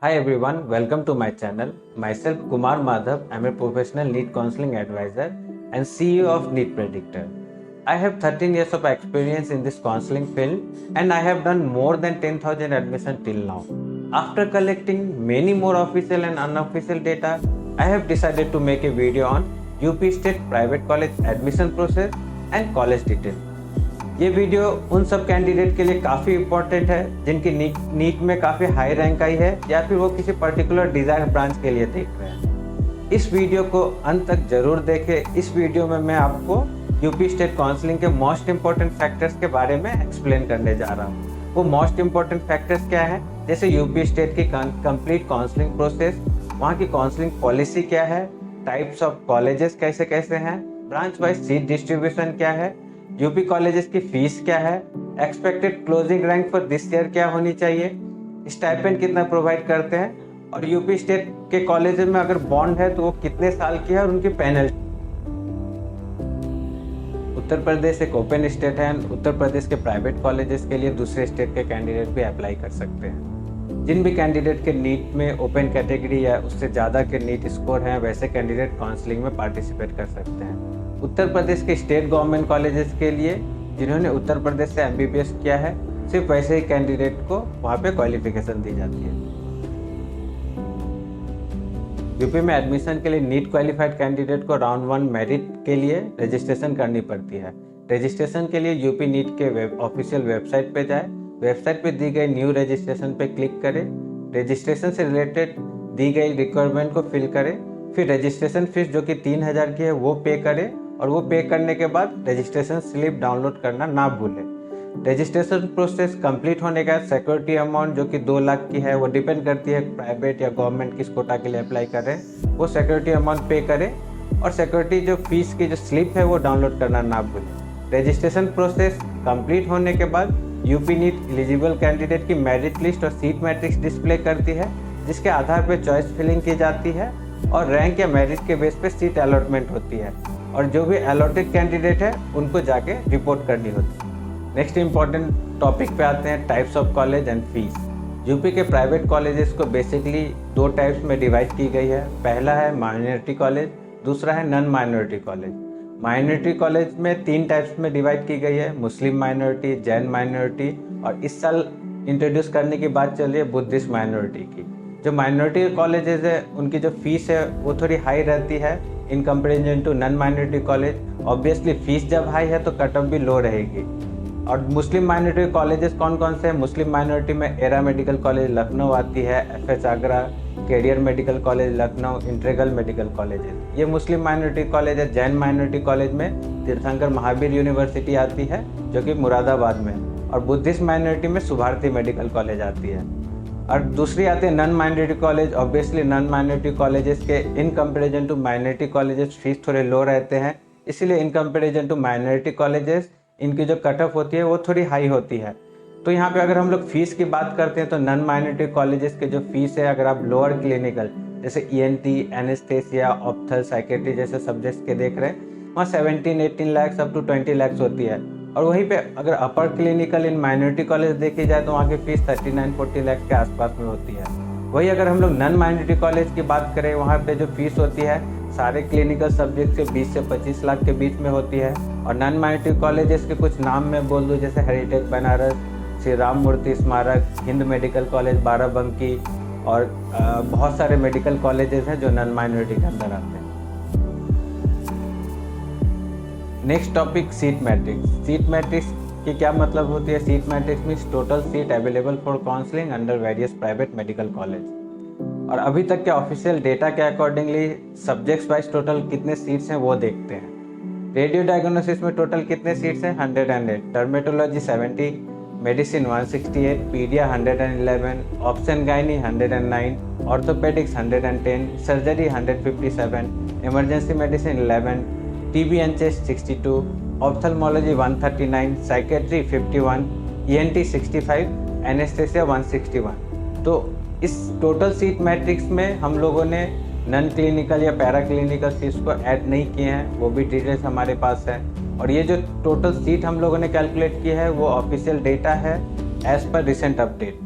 Hi everyone, welcome to my channel. Myself Kumar Madhav, I am a professional NEET counseling advisor and CEO of NEET Predictor. I have 13 years of experience in this counseling field and I have done more than 10,000 admissions till now. After collecting many more official and unofficial data, I have decided to make a video on UP State Private College admission process and college detail. ये video उन सब candidate के लिए काफ़ी important है जिनकी NEET में काफ़ी हाई रैंक आई है या फिर वो किसी पर्टिकुलर डिज़ायर ब्रांच के लिए देख रहे हैं। इस वीडियो को अंत तक जरूर देखें। इस वीडियो में मैं आपको यूपी स्टेट काउंसलिंग के मोस्ट इम्पोर्टेंट फैक्टर्स के बारे में एक्सप्लेन करने जा रहा हूँ। वो मोस्ट इम्पोर्टेंट फैक्टर्स क्या है, जैसे यूपी स्टेट की कंप्लीट काउंसलिंग प्रोसेस, वहाँ की काउंसलिंग पॉलिसी क्या है, टाइप्स ऑफ कॉलेजेस कैसे कैसे हैं, ब्रांच वाइज सीट डिस्ट्रीब्यूशन क्या है, यूपी कॉलेजेस की फीस क्या है, expected closing rank for this year क्या होनी चाहिए, स्टाइपेंड कितना प्रोवाइड करते हैं और यूपी स्टेट के कॉलेजेस में अगर बॉन्ड है तो वो कितने साल की है और उनकी पेनल्टी। उत्तर प्रदेश एक ओपन स्टेट है। उत्तर प्रदेश के प्राइवेट कॉलेजेस के लिए दूसरे स्टेट के कैंडिडेट भी अप्लाई कर सकते हैं। जिन भी कैंडिडेट के नीट में ओपन कैटेगरी या उससे ज़्यादा के नीट स्कोर हैं वैसे कैंडिडेट काउंसलिंग में पार्टिसिपेट कर सकते हैं। उत्तर प्रदेश के स्टेट गवर्नमेंट कॉलेजेस के लिए जिन्होंने उत्तर प्रदेश से एमबीबीएस किया है सिर्फ वैसे ही कैंडिडेट को वहाँ पे क्वालिफिकेशन दी जाती है। यूपी में एडमिशन के लिए नीट क्वालिफाइड कैंडिडेट को राउंड 1 मेरिट के लिए रजिस्ट्रेशन करनी पड़ती है। रजिस्ट्रेशन के लिए यूपी नीट के ऑफिशियल वेबसाइट पे जाए, वेबसाइट पे दी गई न्यू रजिस्ट्रेशन पे क्लिक करें, रजिस्ट्रेशन से रिलेटेड दी गई रिक्वायरमेंट को फिल करें, फिर रजिस्ट्रेशन फीस जो कि 3,000 की है वो पे करें और वो पे करने के बाद रजिस्ट्रेशन स्लिप डाउनलोड करना ना भूलें। रजिस्ट्रेशन प्रोसेस कंप्लीट होने के बाद सिक्योरिटी अमाउंट जो कि 2 लाख की है, वो डिपेंड करती है प्राइवेट या गवर्नमेंट किस कोटा के लिए अप्लाई कर रहे हैं, वो सिक्योरिटी अमाउंट पे करें और सिक्योरिटी जो फीस की जो स्लिप है वो डाउनलोड करना ना भूलें। रजिस्ट्रेशन प्रोसेस कंप्लीट होने के बाद यूपी नीट एलिजिबल कैंडिडेट की मेरिट लिस्ट और सीट मैट्रिक्स डिस्प्ले करती है, जिसके आधार पर चॉइस फिलिंग की जाती है और रैंक या मेरिट के बेस पे सीट अलॉटमेंट होती है और जो भी अलॉटेड कैंडिडेट है उनको जाके रिपोर्ट करनी होती है। नेक्स्ट इंपॉर्टेंट टॉपिक पे आते हैं, types of college and fees. UP के प्राइवेट कॉलेजेस को बेसिकली 2 टाइप्स में डिवाइड की गई है। पहला है माइनॉरिटी कॉलेज, दूसरा है non minority college. Minority college में 3 टाइप्स में डिवाइड की गई है, मुस्लिम माइनॉरिटी, जैन माइनॉरिटी और इस साल इंट्रोड्यूस करने की बात चल रही है बुद्धिस्ट माइनॉरिटी की। जो माइनॉरिटी कॉलेजेस है उनकी जो फीस है वो थोड़ी हाई रहती है in comparison to non minority college. Obviously fees जब हाई है तो कट ऑफ भी लो रहेगी। और मुस्लिम माइनॉरिटी कॉलेजेस कौन कौन से हैं? मुस्लिम माइनॉरिटी में एरा मेडिकल कॉलेज लखनऊ आती है, FH Agra, career medical college Lucknow, integral medical college ये मुस्लिम माइनॉरिटी कॉलेज है। जैन माइनॉरिटी कॉलेज में तीर्थंकर महावीर यूनिवर्सिटी आती है जो कि मुरादाबाद में, और बुद्धिस्ट माइनॉरिटी में सुभारती मेडिकल कॉलेज आती है। और दूसरी आती है non minority college. Obviously non minority colleges के in comparison to minority colleges fees थोड़े लो रहते हैं, इसीलिए in comparison to minority colleges इनकी जो कट ऑफ होती है वो थोड़ी हाई होती है। तो यहाँ पे अगर हम लोग फीस की बात करते हैं तो नॉन माइनॉरिटी कॉलेजेस के जो फीस है, अगर आप लोअर क्लिनिकल जैसे ENT, एनेस्थेसिया, ऑप्थल, साइकेट्री जैसे सब्जेक्ट्स के देख रहे हैं वहाँ 17-18 लाख अप टू 20 लाख होती है। और वहीं पे अगर अपर क्लिनिकल इन माइनॉरिटी कॉलेज देखी जाए तो वहाँ की फीस 39-40 लाख के आसपास में होती है। वही अगर हम लोग नॉन माइनॉरिटी कॉलेज की बात करें वहाँ पे जो फीस होती है सारे क्लिनिकल सब्जेक्ट के 20 से 25 लाख के बीच में होती है। और नॉन माइनॉरिटी कॉलेजेस के कुछ नाम मैं बोल दूँ, जैसे हेरिटेज बनारस, श्री राम मूर्ति स्मारक, हिंद मेडिकल कॉलेज बाराबंकी और बहुत सारे मेडिकल कॉलेजेस हैं जो नॉन माइनॉरिटी के अंदर आते हैं। Next topic, seat matrix. Seat matrix की क्या मतलब होती है? Seat matrix means total seat available for counselling under various private medical college. और अभी तक के ऑफिशियल डेटा के अकॉर्डिंगली सब्जेक्ट्स वाइज टोटल कितने सीट्स हैं वो देखते हैं। रेडियो डायग्नोसिस में टोटल कितने सीट्स हैं? 108, dermatology 70, medicine 168, पीडिया 111, option gynae 109, orthopaedics 110, surgery 157, emergency medicine 11, TB and chest 62, ophthalmology 139, psychiatry 51, ENT 65, anesthesia 161। तो इस टोटल सीट मैट्रिक्स में हम लोगों ने नॉन क्लिनिकल या पैरा क्लिनिकल सीट्स को ऐड नहीं किए हैं, वो भी डिटेल्स हमारे पास है। और ये जो टोटल सीट हम लोगों ने कैलकुलेट की है वो ऑफिशियल डेटा है एज पर रिसेंट अपडेट।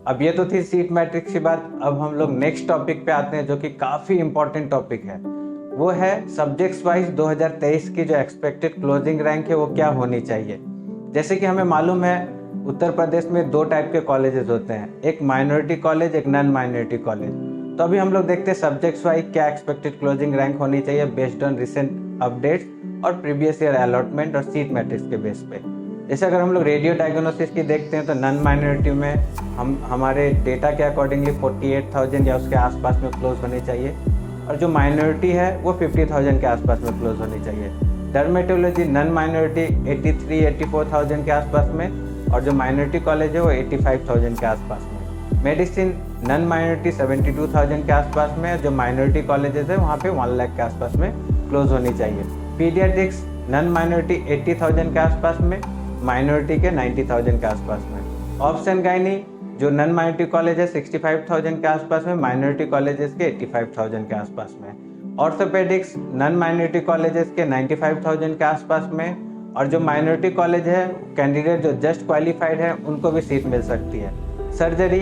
अब ये तो थी सीट मैट्रिक्स की बात। अब हम लोग नेक्स्ट टॉपिक पे आते हैं जो कि काफ़ी इंपॉर्टेंट टॉपिक है। वो है सब्जेक्ट्स वाइज 2023 की जो एक्सपेक्टेड क्लोजिंग रैंक है वो क्या होनी चाहिए। जैसे कि हमें मालूम है उत्तर प्रदेश में 2 टाइप के कॉलेजेस होते हैं, एक माइनॉरिटी कॉलेज, एक नॉन माइनॉरिटी कॉलेज। तो अभी हम लोग देखते हैं सब्जेक्ट्स वाइज क्या एक्सपेक्टेड क्लोजिंग रैंक होनी चाहिए बेस्ड ऑन रिसेंट अपडेट्स और प्रीवियस ईयर अलॉटमेंट और सीट मैट्रिक्स के बेस पे। जैसे अगर हम लोग रेडियो डायग्नोसिस की देखते हैं तो नॉन माइनॉरिटी में हमारे डेटा के अकॉर्डिंगली 48,000 या उसके आसपास में क्लोज होनी चाहिए, और जो माइनॉरिटी है वो 50,000 के आसपास में क्लोज होनी चाहिए। डर्मेटोलॉजी नॉन माइनॉरिटी 83-84,000 के आसपास में, और जो माइनॉरिटी कॉलेज है वो 85,000 के आसपास में। मेडिसिन नॉन माइनॉरिटी 72,000 के आसपास में, जो माइनॉरिटी कॉलेजेस है वहाँ पे 1 लाख के आसपास में क्लोज होनी चाहिए। पीडियाट्रिक्स नॉन माइनॉरिटी 80,000 के आसपास में, माइनॉरिटी के 90,000 के आसपास में। ऑप्शन गायनी जो नॉन माइनॉरिटी कॉलेज है 65,000 के आसपास में, माइनॉरिटी कॉलेजेस के 85,000 के आसपास में। ऑर्थोपेडिक्स नॉन माइनॉरिटी कॉलेजेस के 95,000 के आसपास में, और जो माइनॉरिटी कॉलेज है कैंडिडेट जो जस्ट क्वालिफाइड है उनको भी सीट मिल सकती है। सर्जरी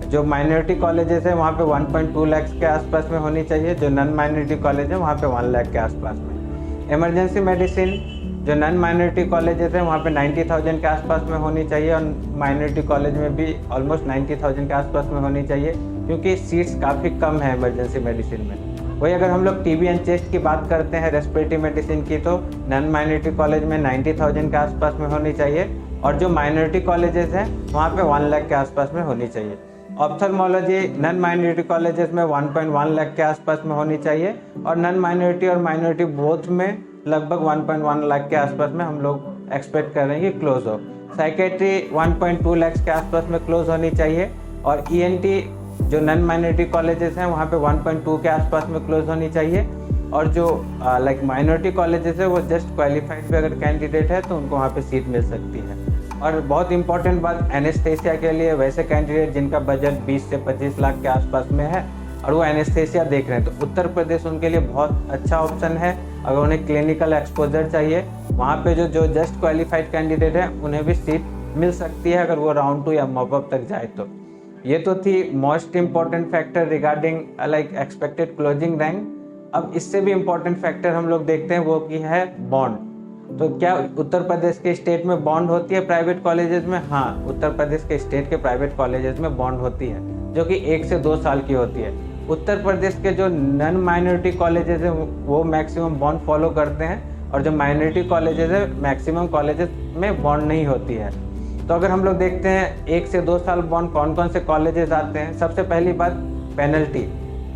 जो माइनॉरिटी कॉलेजेस है वहाँ पे 1.2 लाख के आसपास में होनी चाहिए, जो नॉन माइनॉरिटी कॉलेज है वहाँ पे 1 लाख के आसपास में। इमरजेंसी मेडिसिन जो नॉन माइनॉरिटी कॉलेजेस हैं वहाँ पे 90,000 के आसपास में होनी चाहिए, और माइनॉरिटी कॉलेज में भी ऑलमोस्ट 90,000 के आसपास में होनी चाहिए, क्योंकि सीट्स काफ़ी कम है इमरजेंसी मेडिसिन में। वही अगर हम लोग टीबी एंड चेस्ट की बात करते हैं रेस्पिरेटरी मेडिसिन की, तो नॉन माइनॉरिटी कॉलेज में 90,000 के आसपास में होनी चाहिए, और जो माइनॉरिटी कॉलेजेस हैं वहाँ पे 1 लाख के आसपास में होनी चाहिए। ऑप्थल्मोलॉजी नॉन माइनॉरिटी कॉलेजेस में 1.1 लाख के आसपास में होनी चाहिए, और नॉन माइनॉरिटी और माइनॉरिटी बोथ में लगभग 1.1 लाख के आसपास में हम लोग एक्सपेक्ट कर रहे हैं कि क्लोज हो। साइकेट्री 1.2 लाख के आसपास में क्लोज होनी चाहिए, और ईएनटी जो नॉन माइनॉरिटी कॉलेजेस हैं वहाँ पे 1.2 के आसपास में क्लोज होनी चाहिए, और जो लाइक माइनॉरिटी कॉलेजेस है वो जस्ट क्वालिफाइड पे अगर कैंडिडेट है तो उनको वहाँ पे सीट मिल सकती है। और बहुत इंपॉर्टेंट बात एनेस्थेसिया के लिए, वैसे कैंडिडेट जिनका बजट 20 से 25 लाख के आसपास में है और वो एनेस्थेसिया देख रहे हैं, तो उत्तर प्रदेश उनके लिए बहुत अच्छा ऑप्शन है। अगर उन्हें क्लिनिकल एक्सपोजर चाहिए वहाँ पे जो जस्ट क्वालिफाइड कैंडिडेट है उन्हें भी सीट मिल सकती है अगर वो राउंड 2 या मॉपअप तक जाए तो। ये तो थी most important factor regarding like expected closing rank. अब इससे भी इम्पॉर्टेंट फैक्टर हम लोग देखते हैं वो की है बॉन्ड। तो क्या उत्तर प्रदेश के स्टेट में बॉन्ड होती है प्राइवेट कॉलेजेस में? हाँ, उत्तर प्रदेश के स्टेट के प्राइवेट कॉलेजेस में बॉन्ड होती है, जो कि 1 से 2 साल की होती है। उत्तर प्रदेश के जो नॉन माइनॉरिटी कॉलेजेस हैं वो मैक्सिमम बॉन्ड फॉलो करते हैं, और जो माइनॉरिटी कॉलेजेस है मैक्सिमम कॉलेजेस में बॉन्ड नहीं होती है। तो अगर हम लोग देखते हैं 1 से 2 साल बॉन्ड कौन कौन से कॉलेजेस आते हैं, सबसे पहली बात पेनल्टी।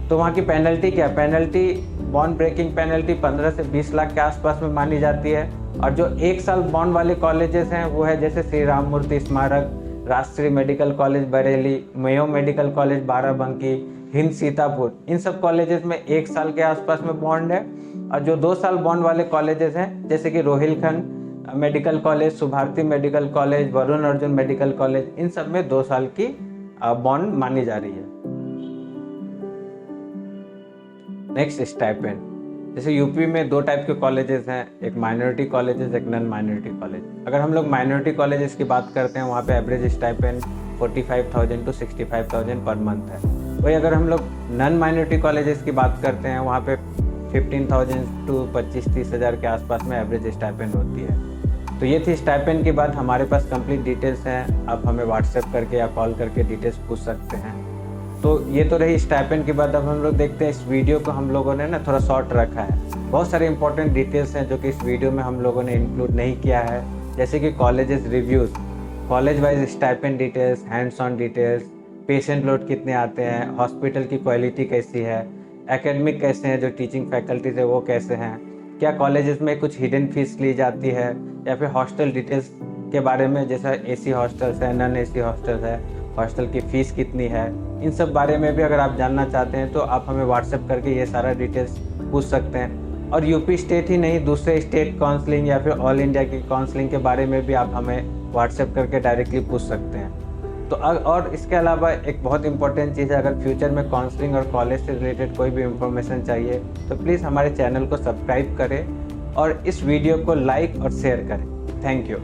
तो वहाँ की पेनल्टी क्या? पेनल्टी बॉन्ड ब्रेकिंग पेनल्टी 15 से 20 लाख के आसपास में मानी जाती है। और जो 1 साल बॉन्ड वाले कॉलेजेस हैं वो है जैसे Shri Ram Murti Smarak, Rashtriya medical college Bareilly, Mayo medical college Barabanki, Hind Sitapur, इन सब कॉलेजेस में 1 साल के आसपास में बॉन्ड है। और जो 2 साल बॉन्ड वाले कॉलेजेस हैं जैसे कि Rohilkhand medical college, Subharti medical college, Varun Arjun medical college, इन सब में 2 साल की बॉन्ड मानी जा रही है। नेक्स्ट स्टाइपेंड, जैसे यूपी में 2 टाइप के कॉलेजेस हैं, एक माइनॉरिटी कॉलेजेस, एक नॉन माइनॉरिटी कॉलेज। अगर हम लोग माइनॉरिटी कॉलेजेस की बात करते हैं वहाँ पे average stipend 45,000 to 65,000 per month है। वही अगर हम लोग नॉन माइनॉरिटी कॉलेजेस की बात करते हैं वहाँ पे 15,000 to 25-30 हज़ार के आसपास में एवरेज स्टाइपेंड होती है। तो ये थी स्टाइपेंड की बात। हमारे पास कंप्लीट डिटेल्स हैं, आप हमें व्हाट्सएप करके या कॉल करके डिटेल्स पूछ सकते हैं। तो ये तो रही स्टाइपेंड की बात। अब हम लोग देखते हैं इस वीडियो को हम लोगों ने ना थोड़ा शॉर्ट रखा है। बहुत सारे इंपॉर्टेंट डिटेल्स हैं जो कि इस वीडियो में हम लोगों ने इंक्लूड नहीं किया है, जैसे कि colleges reviews, college wise stipend details, hands on details, patient load कितने आते हैं, हॉस्पिटल की क्वालिटी कैसी है, एकेडमिक कैसे हैं, जो टीचिंग फैकल्टीज है वो कैसे हैं, क्या कॉलेजेस में कुछ हिडन फीस ली जाती है, या फिर हॉस्टल डिटेल्स के बारे में, जैसा एसी हॉस्टल्स है, नॉन एसी हॉस्टल्स है, हॉस्टल की फ़ीस कितनी है, इन सब बारे में भी अगर आप जानना चाहते हैं तो आप हमें व्हाट्सएप करके ये सारा डिटेल्स पूछ सकते हैं। और यूपी स्टेट ही नहीं, दूसरे स्टेट काउंसलिंग या फिर ऑल इंडिया की काउंसलिंग के बारे में भी आप हमें व्हाट्सएप करके डायरेक्टली पूछ सकते हैं। तो और इसके अलावा एक बहुत इंपॉर्टेंट चीज़ है, अगर फ्यूचर में काउंसलिंग और कॉलेज से रिलेटेड कोई भी इंफॉर्मेशन चाहिए तो प्लीज़ हमारे चैनल को सब्सक्राइब करें और इस वीडियो को लाइक और शेयर करें। Thank you.